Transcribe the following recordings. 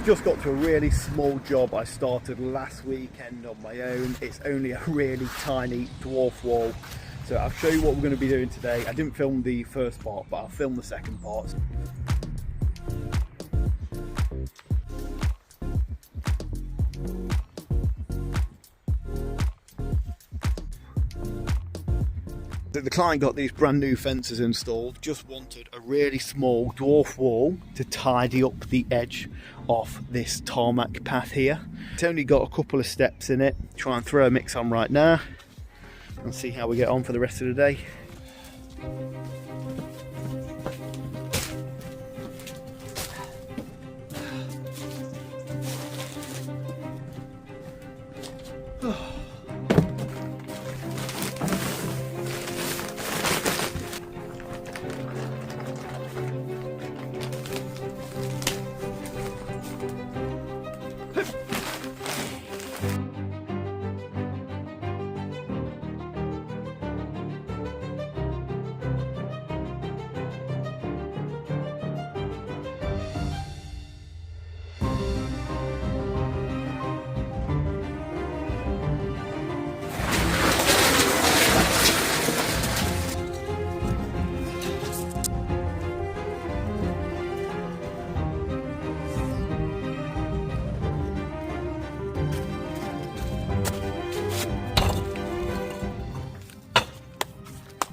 just got to a really small job I started last weekend on my own. It's only a really tiny dwarf wall. So I'll show you what we're going to be doing today. I didn't film the first part, but I'll film the second part. The client got these brand new fences installed, just wanted a really small dwarf wall to tidy up the edge of this tarmac path here. It's only got a couple of steps in it. Try and throw a mix on right now and see how we get on for the rest of the day.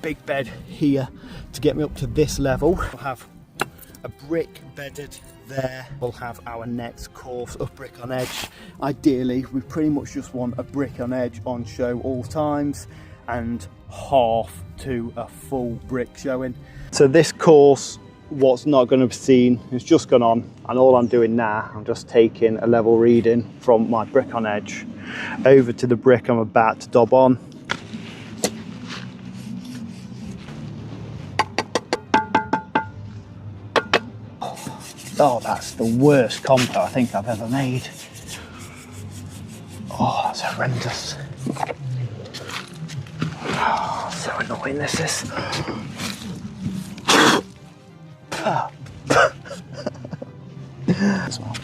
Big bed here to get me up to this level. We'll have a brick bedded there. We'll have our next course of brick on edge. Ideally, we pretty much just want a brick on edge on show all times and half to a full brick showing. So this course, what's not going to be seen, is just gone on, and all I'm doing now, I'm just taking a level reading from my brick on edge over to the brick I'm about to dob on. Oh, that's the worst compo I think I've ever made. Oh, that's horrendous. Oh, so annoying this is. As well.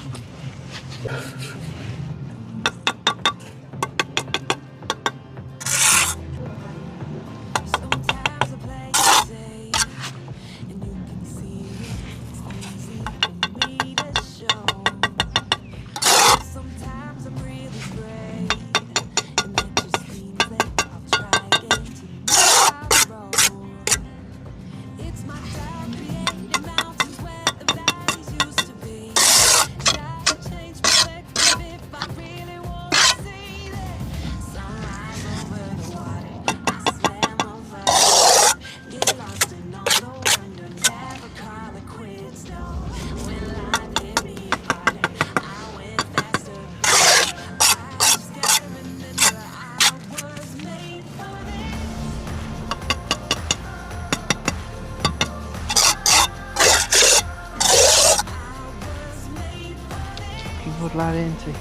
What lad into?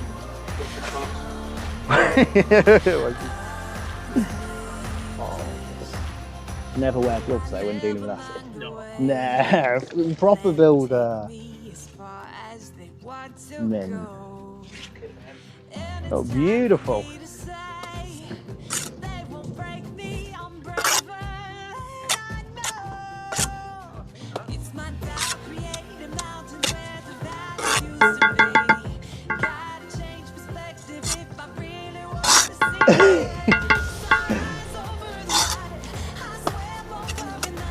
Oh. Never wear gloves though when dealing with acid. No, proper builder. Mint. Oh, beautiful.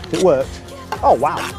It worked. Oh wow.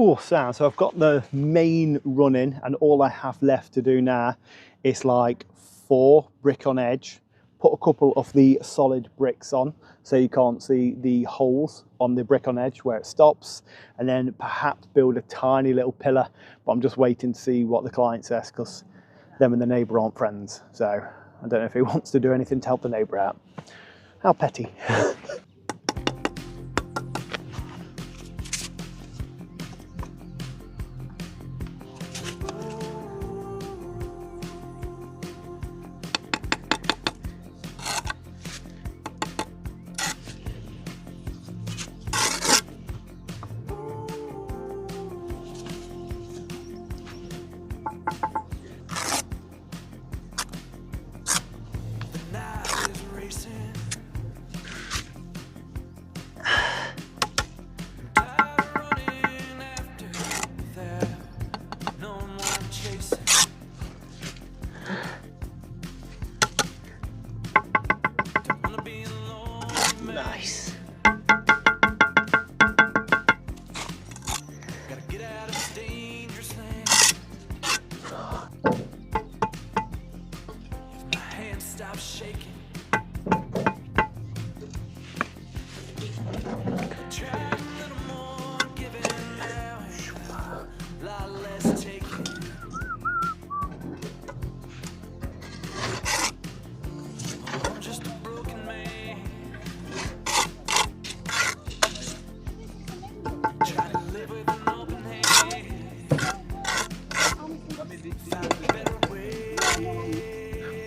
Oh, so I've got the main running, and all I have left to do now is like 4 brick on edge, put a couple of the solid bricks on so you can't see the holes on the brick on edge where it stops, and then perhaps build a tiny little pillar. But I'm just waiting to see what the client says, because them and the neighbour aren't friends, so I don't know if he wants to do anything to help the neighbour out. How petty. Nice.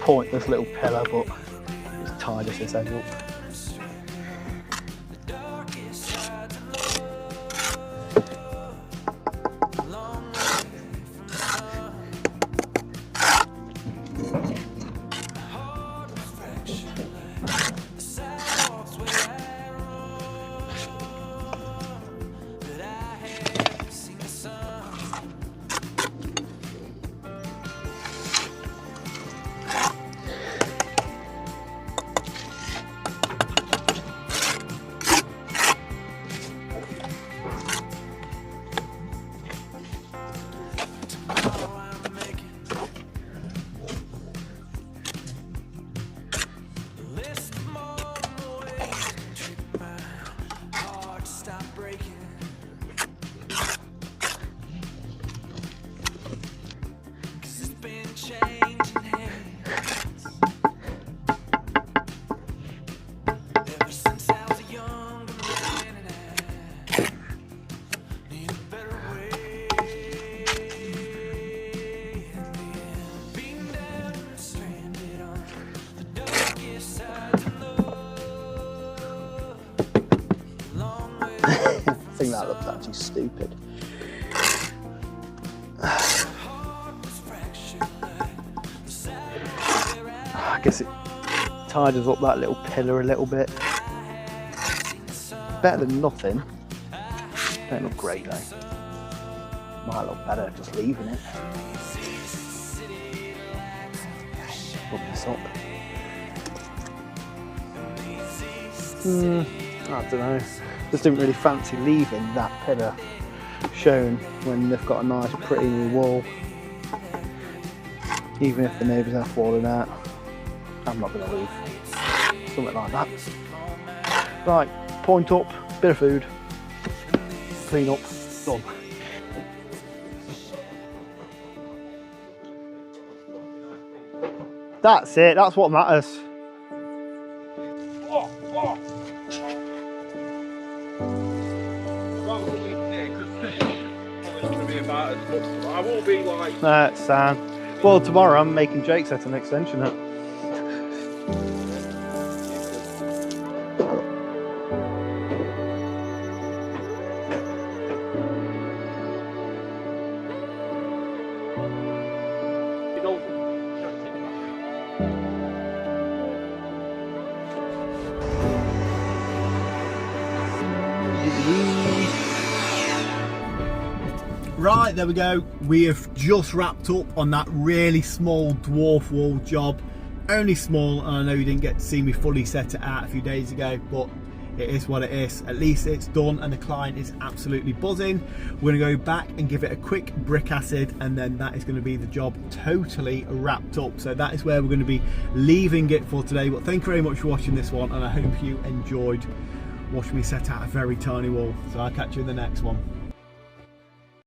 Pointless little pillar, but it's tied us this edge up. I think that looks actually stupid. I guess it tidies up that little pillar a little bit. Better than nothing. Don't look great though. Might look better just leaving it. Rub this up. I don't know. Just didn't really fancy leaving that pillar shown when they've got a nice pretty new wall. Even if the neighbours are falling out, I'm not going to leave. Something like that. Right, point up, bit of food, clean up, done. That's it, that's what matters. I will be like... That's Sam. Well, tomorrow I'm making Jake set an extension up. Right, there we go. We have just wrapped up on that really small dwarf wall job. Only small, and I know you didn't get to see me fully set it out a few days ago, but it is what it is. At least it's done and the client is absolutely buzzing. We're gonna go back and give it a quick brick acid, and then that is gonna be the job totally wrapped up. So that is where we're gonna be leaving it for today. But thank you very much for watching this one, and I hope you enjoyed watching me set out a very tiny wall. So I'll catch you in the next one.